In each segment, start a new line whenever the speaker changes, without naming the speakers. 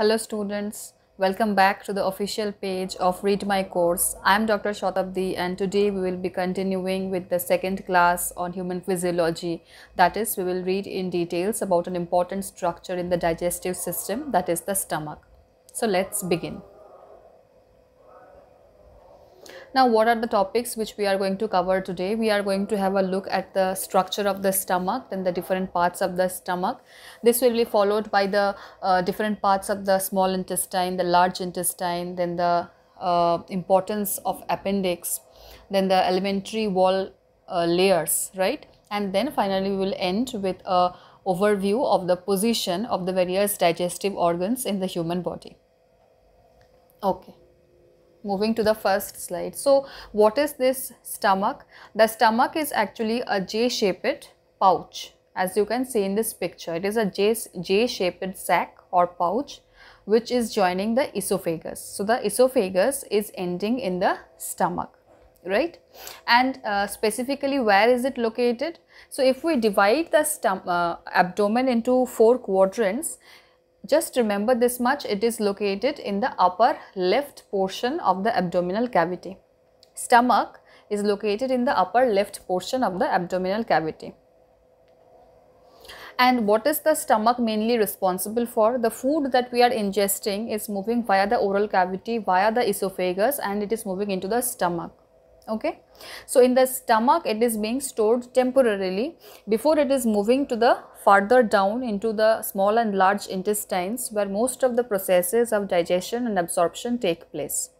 Hello students, welcome back to the official page of Read My Course. I am Dr. Shatabdi and today we will be continuing with the second class on human physiology. That is, we will read in details about an important structure in the digestive system, that is the stomach. So let's begin. Now, what are the topics which we are going to cover today? We are going to have a look at the structure of the stomach, then the different parts of the stomach. This will be followed by the different parts of the small intestine, the large intestine, then the importance of appendix, then the alimentary wall layers, right? And then finally we will end with a overview of the position of the various digestive organs in the human body. Okay. Moving to the first slide. So, what is this stomach? The stomach is actually a J-shaped pouch. As you can see in this picture, it is a J-shaped sac or pouch which is joining the esophagus. So, the esophagus is ending in the stomach, right? And specifically, where is it located? So, if we divide the abdomen into 4 quadrants, just remember this much, it is located in the upper left portion of the abdominal cavity. Stomach is located in the upper left portion of the abdominal cavity. And what is the stomach mainly responsible for? The food that we are ingesting is moving via the oral cavity, via the esophagus, and it is moving into the stomach. Okay, so in the stomach it is being stored temporarily before it is moving to the farther down into the small and large intestines where most of the processes of digestion and absorption take place.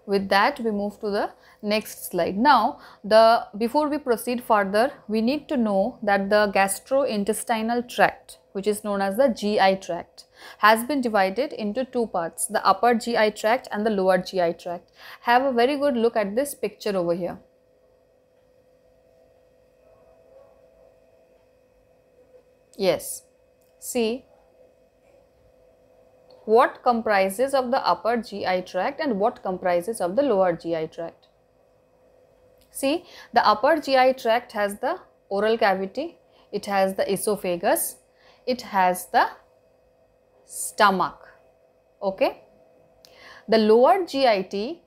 With that, we move to the next slide. Now, before we proceed further, we need to know that the gastrointestinal tract, which is known as the GI tract, has been divided into 2 parts, the upper GI tract and the lower GI tract. Have a very good look at this picture over here. Yes, see what comprises of the upper GI tract and what comprises of the lower GI tract. See, the upper GI tract has the oral cavity, it has the esophagus, it has the stomach. Okay. The lower GIT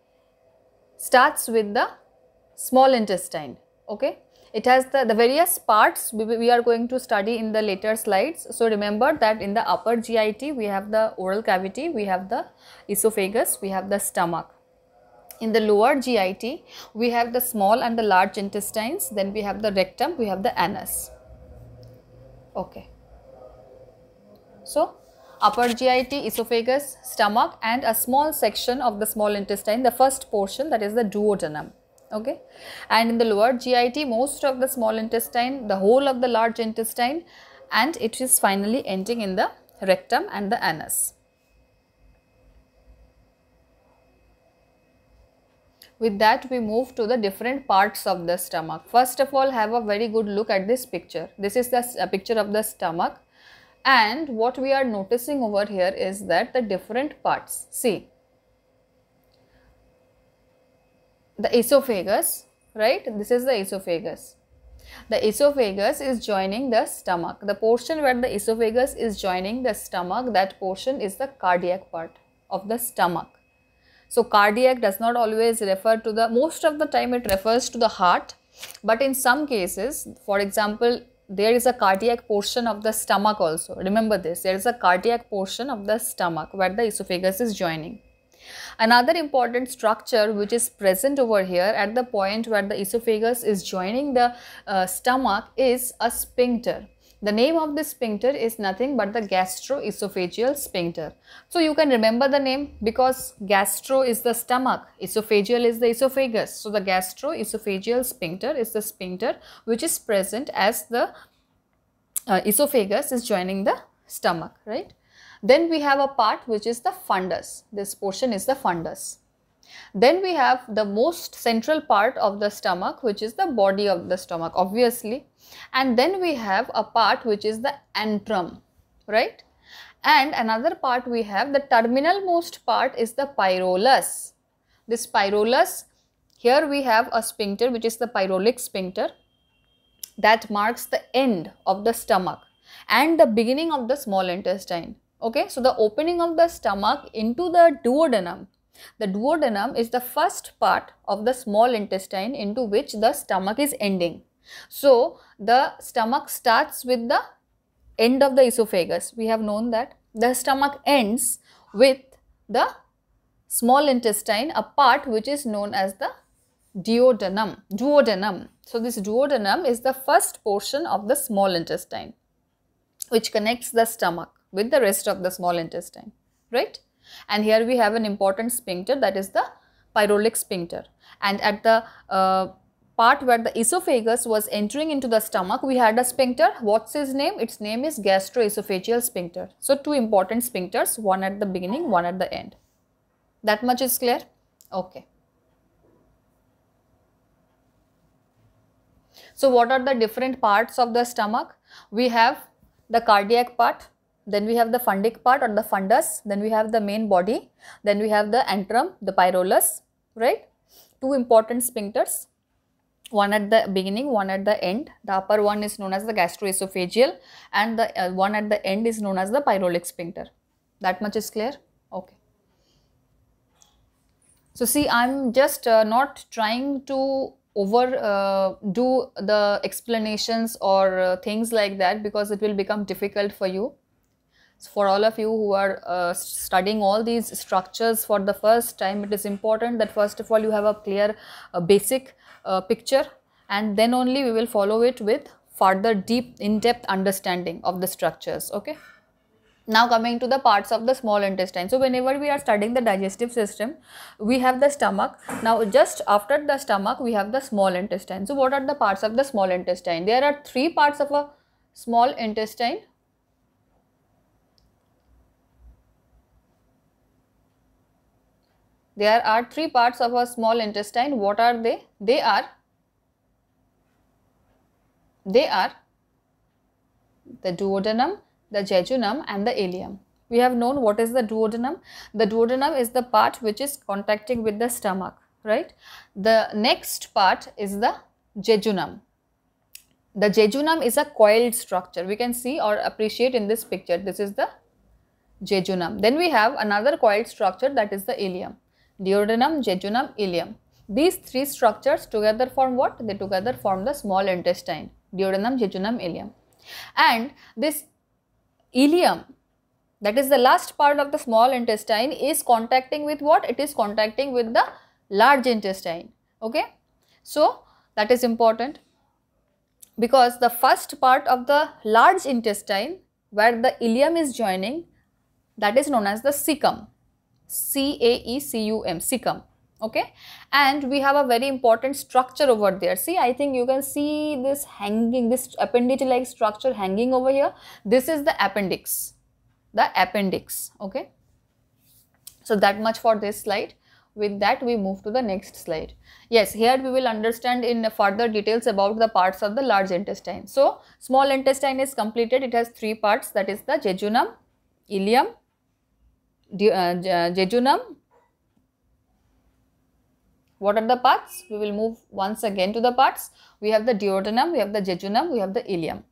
starts with the small intestine. Okay. It has the various parts we are going to study in the later slides. So remember that in the upper GIT we have the oral cavity, we have the esophagus, we have the stomach. In the lower GIT we have the small and the large intestines, then we have the rectum, we have the anus. Okay. So upper GIT, esophagus, stomach, and a small section of the small intestine, the first portion, that is the duodenum. Okay, and in the lower GIT, most of the small intestine, the whole of the large intestine, and it is finally ending in the rectum and the anus. With that, we move to the different parts of the stomach. First of all, have a very good look at this picture. This is the picture of the stomach, and what we are noticing over here is that the different parts, see, the esophagus, right? This is the esophagus. The esophagus is joining the stomach. The portion where the esophagus is joining the stomach, that portion is the cardiac part of the stomach. So cardiac does not always refer to the, most of the time it refers to the heart, but in some cases, for example, there is a cardiac portion of the stomach also. Remember this, there is a cardiac portion of the stomach where the esophagus is joining. Another important structure which is present over here at the point where the esophagus is joining the stomach is a sphincter. The name of this sphincter is nothing but the gastroesophageal sphincter. So you can remember the name because gastro is the stomach, esophageal is the esophagus. So the gastroesophageal sphincter is the sphincter which is present as the esophagus is joining the stomach, right? Then we have a part which is the fundus. This portion is the fundus. Then we have the most central part of the stomach, which is the body of the stomach, obviously. And then we have a part which is the antrum, right? And another part we have, the terminal most part is the pyrolus. This pyrolus, here we have a sphincter which is the pyrolic sphincter that marks the end of the stomach and the beginning of the small intestine. Okay, so the opening of the stomach into the duodenum. The duodenum is the first part of the small intestine into which the stomach is ending. So the stomach starts with the end of the esophagus. We have known that the stomach ends with the small intestine, a part which is known as the duodenum. So this duodenum is the first portion of the small intestine which connects the stomach with the rest of the small intestine, right? And here we have an important sphincter, that is the pyrolic sphincter. And at the part where the esophagus was entering into the stomach, we had a sphincter. What's its name? Its name is gastroesophageal sphincter. So two important sphincters, one at the beginning, one at the end. That much is clear? Okay. So what are the different parts of the stomach? We have the cardiac part, then we have the fundic part or the fundus, then we have the main body, then we have the antrum, the pyrolus, right? Two important sphincters, one at the beginning, one at the end. The upper one is known as the gastroesophageal and the one at the end is known as the pyrolic sphincter. That much is clear? Okay. So see, I am just not trying to do the explanations or things like that, because it will become difficult for you. So for all of you who are studying all these structures for the first time, it is important that first of all you have a clear basic picture, and then only we will follow it with further deep in-depth understanding of the structures. Okay. Now coming to the parts of the small intestine. So whenever we are studying the digestive system, we have the stomach. Now just after the stomach, we have the small intestine. So what are the parts of the small intestine? There are three parts of a small intestine. There are three parts of a small intestine. What are they? They are the duodenum, the jejunum and the ileum. We have known what is the duodenum. The duodenum is the part which is contacting with the stomach, right? The next part is the jejunum. The jejunum is a coiled structure. We can see or appreciate in this picture. This is the jejunum. Then we have another coiled structure, that is the ileum. Duodenum, jejunum, ileum. These three structures together form what? They together form the small intestine. Duodenum, jejunum, ileum. And this ileum, that is the last part of the small intestine, is contacting with what? It is contacting with the large intestine. Okay. So that is important, because the first part of the large intestine where the ileum is joining, that is known as the cecum. C-A-E-C-U-M, cecum. Okay. And we have a very important structure over there. See, I think you can see this hanging, this appendage like structure hanging over here. This is the appendix. The appendix. Okay. So that much for this slide. With that we move to the next slide. Yes, here we will understand in further details about the parts of the large intestine. So small intestine is completed. It has three parts, that is the jejunum, ileum, jejunum. What are the parts? We will move once again to the parts. We have the duodenum, we have the jejunum, we have the ileum,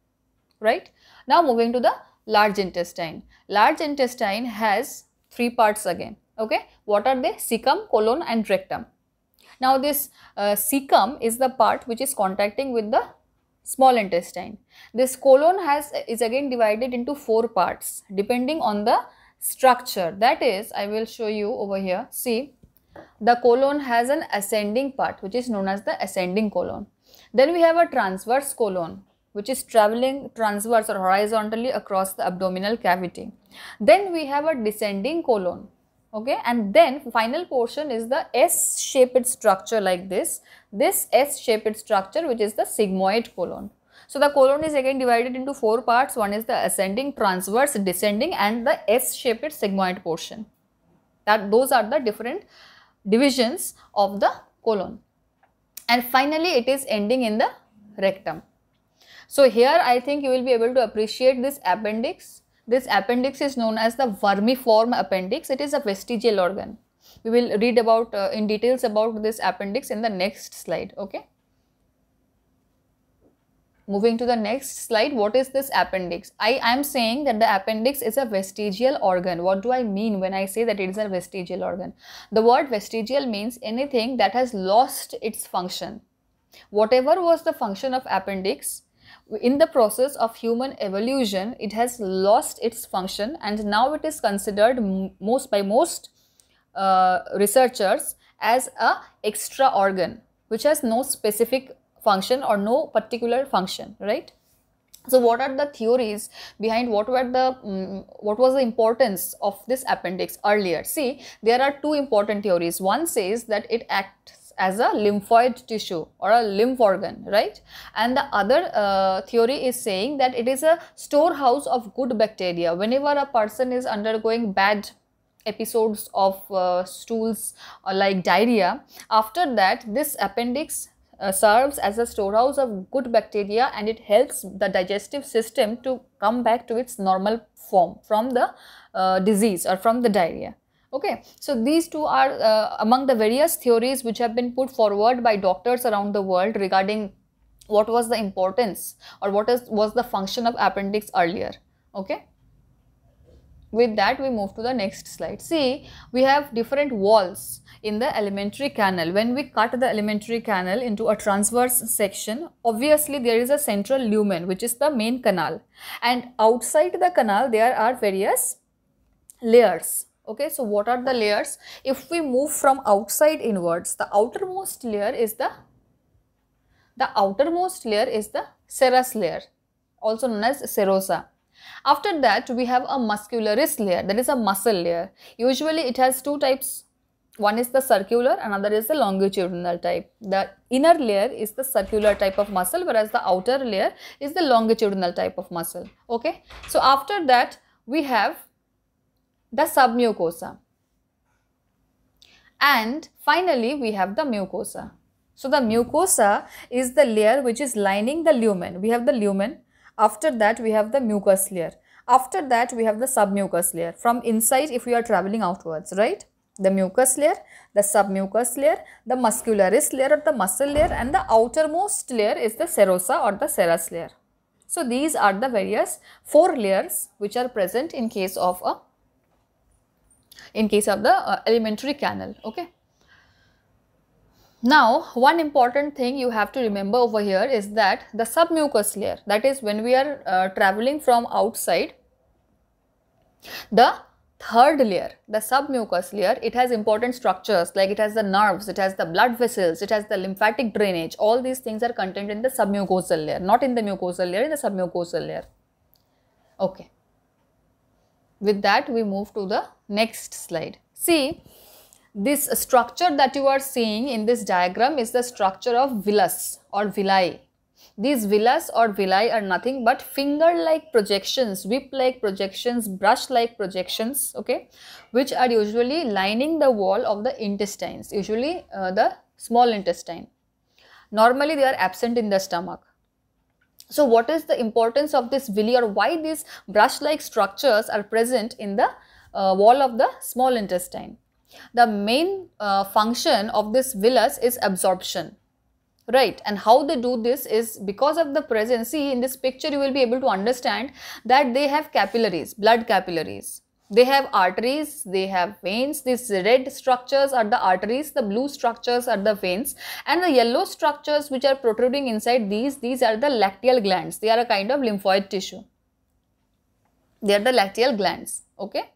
right? Now moving to the large intestine. Large intestine has three parts again. Okay, what are they? Cecum, colon and rectum. Now this cecum is the part which is contacting with the small intestine. This colon is again divided into four parts depending on the structure. That is, I will show you over here. See, the colon has an ascending part which is known as the ascending colon. Then we have a transverse colon which is traveling transverse or horizontally across the abdominal cavity. Then we have a descending colon. Okay, and then final portion is the S-shaped structure like this. This S-shaped structure which is the sigmoid colon. So the colon is again divided into four parts. One is the ascending, transverse, descending and the S-shaped sigmoid portion. Those are the different divisions of the colon. And finally it is ending in the rectum. So here I think you will be able to appreciate this appendix. This appendix is known as the vermiform appendix. It is a vestigial organ. We will read about in details about this appendix in the next slide. Okay. Moving to the next slide, what is this appendix? I am saying that the appendix is a vestigial organ. What do I mean when I say that it is a vestigial organ? The word vestigial means anything that has lost its function. Whatever was the function of appendix, in the process of human evolution, it has lost its function, and now it is considered by most researchers as a extra organ which has no specific function or no particular function, right? So what are the theories behind what was the importance of this appendix earlier? See, there are two important theories. One says that it acts as a lymphoid tissue or a lymph organ, right? And the other theory is saying that it is a storehouse of good bacteria. Whenever a person is undergoing bad episodes of stools or like diarrhea, after that this appendix serves as a storehouse of good bacteria, and it helps the digestive system to come back to its normal form from the disease or from the diarrhea. Okay, so these two are among the various theories which have been put forward by doctors around the world regarding what was the importance or was the function of appendix earlier. Okay. With that, we move to the next slide. See, we have different walls in the alimentary canal. When we cut the alimentary canal into a transverse section, obviously there is a central lumen which is the main canal, and outside the canal there are various layers. Okay, so what are the layers? If we move from outside inwards, the outermost layer is the serous layer, also known as serosa. After that, we have a muscularis layer, that is a muscle layer. Usually it has two types. One is the circular, another is the longitudinal type. The inner layer is the circular type of muscle, whereas the outer layer is the longitudinal type of muscle. Okay. So after that, we have the submucosa. And finally, we have the mucosa. So the mucosa is the layer which is lining the lumen. We have the lumen. After that, we have the mucus layer. After that, we have the submucous layer. From inside, if we are traveling outwards, right? The mucus layer, the submucous layer, the muscularis layer or the muscle layer, and the outermost layer is the serosa or the serous layer. So these are the various 4 layers which are present in case of the alimentary canal. Okay. Now, one important thing you have to remember over here is that the submucous layer, that is when we are traveling from outside, the third layer, the submucous layer, it has important structures like it has the nerves, it has the blood vessels, it has the lymphatic drainage. All these things are contained in the submucosal layer, not in the mucosal layer, in the submucosal layer. Okay. With that, we move to the next slide. See, this structure that you are seeing in this diagram is the structure of villus or villi. These villus or villi are nothing but finger-like projections, whip-like projections, brush-like projections, okay, which are usually lining the wall of the intestines, usually the small intestine. Normally, they are absent in the stomach. So, what is the importance of this villi, or why these brush-like structures are present in the wall of the small intestine? The main function of this villus is absorption, right? And how they do this is because of the presence. See, in this picture you will be able to understand that they have capillaries, blood capillaries. They have arteries, they have veins. These red structures are the arteries, the blue structures are the veins, and the yellow structures which are protruding inside these are the lacteal glands. They are a kind of lymphoid tissue. They are the lacteal glands, okay?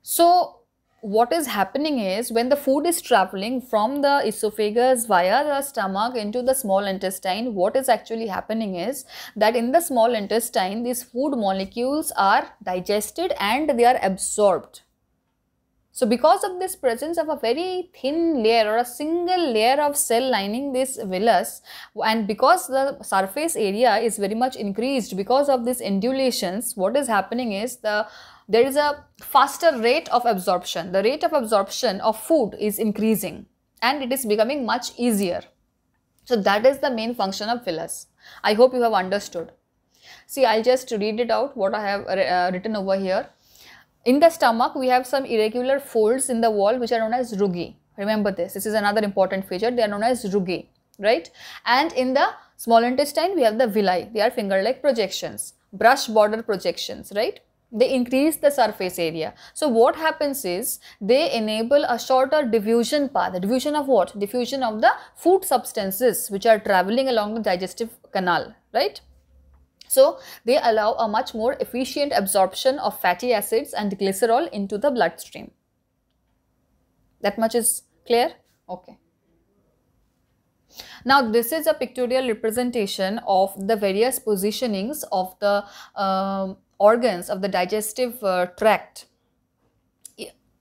So, what is happening is when the food is traveling from the esophagus via the stomach into the small intestine, what is actually happening is that in the small intestine, these food molecules are digested and they are absorbed. So, because of this presence of a very thin layer or a single layer of cell lining this villus, and because the surface area is very much increased because of these indulations, what is happening is there is a faster rate of absorption. The rate of absorption of food is increasing and it is becoming much easier. So that is the main function of villus. I hope you have understood. See, I'll just read it out what I have written over here. In the stomach, we have some irregular folds in the wall which are known as rugae. Remember this. This is another important feature. They are known as rugae, right? And in the Small intestine, we have the villi. They are finger-like projections, brush border projections, right? They increase the surface area. So what happens is they enable a shorter diffusion path. Diffusion of what? Diffusion of the food substances which are traveling along the digestive canal, right? So they allow a much more efficient absorption of fatty acids and glycerol into the bloodstream. That much is clear? Okay. Now this is a pictorial representation of the various positionings of the organs of the digestive tract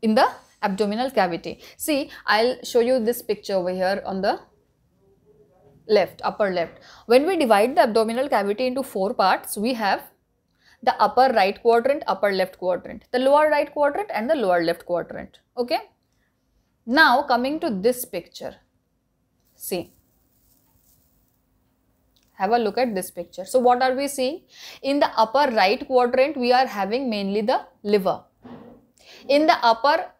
in the abdominal cavity. See, I'll show you this picture over here on the left, upper left. When we divide the abdominal cavity into 4 parts, we have the upper right quadrant, upper left quadrant, the lower right quadrant and the lower left quadrant. Okay. Now coming to this picture, see. Have a look at this picture. So what are we seeing? In the upper right quadrant, we are having mainly the liver. In the upper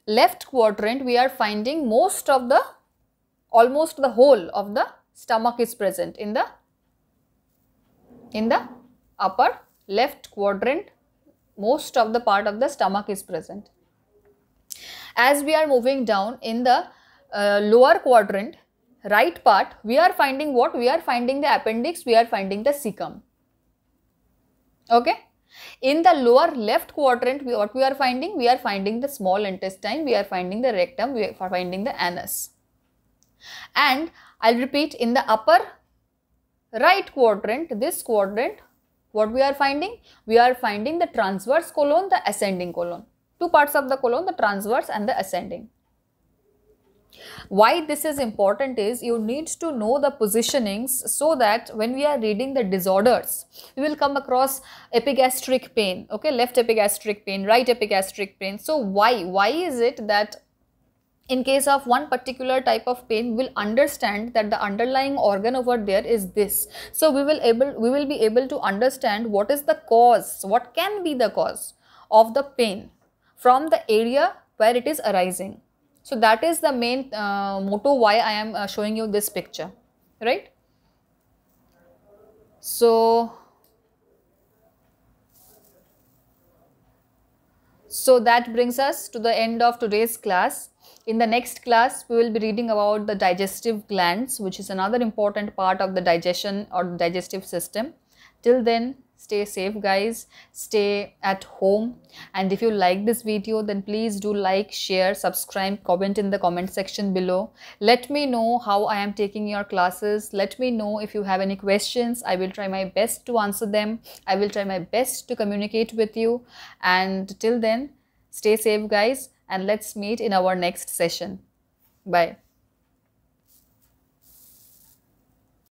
left quadrant, we are finding almost the whole of the stomach is present. In the upper left quadrant, most of the part of the stomach is present. As we are moving down in the lower quadrant, right part, we are finding what? We are finding the appendix, we are finding the cecum. Okay. In the lower left quadrant, what we are finding? We are finding the small intestine, we are finding the rectum, we are finding the anus. And I'll repeat, in the upper right quadrant, this quadrant, what we are finding? We are finding the transverse colon, the ascending colon. 2 parts of the colon, the transverse and the ascending. Why this is important is you need to know the positionings so that when we are reading the disorders, we will come across epigastric pain, okay, left epigastric pain, right epigastric pain. So why is it that in case of one particular type of pain, we will understand that the underlying organ over there is this. So we will be able to understand what is the cause, what can be the cause of the pain from the area where it is arising. So that is the main motto why I am showing you this picture, right? So that brings us to the end of today's class. In the next class, we will be reading about the digestive glands, which is another important part of the digestion or the digestive system. Till then, stay safe guys, stay at home, and if you like this video, then please do like, share, subscribe, comment in the comment section below. Let me know how I am taking your classes. Let me know if you have any questions. I will try my best to answer them. I will try my best to communicate with you, and till then, stay safe guys, and let's meet in our next session. Bye.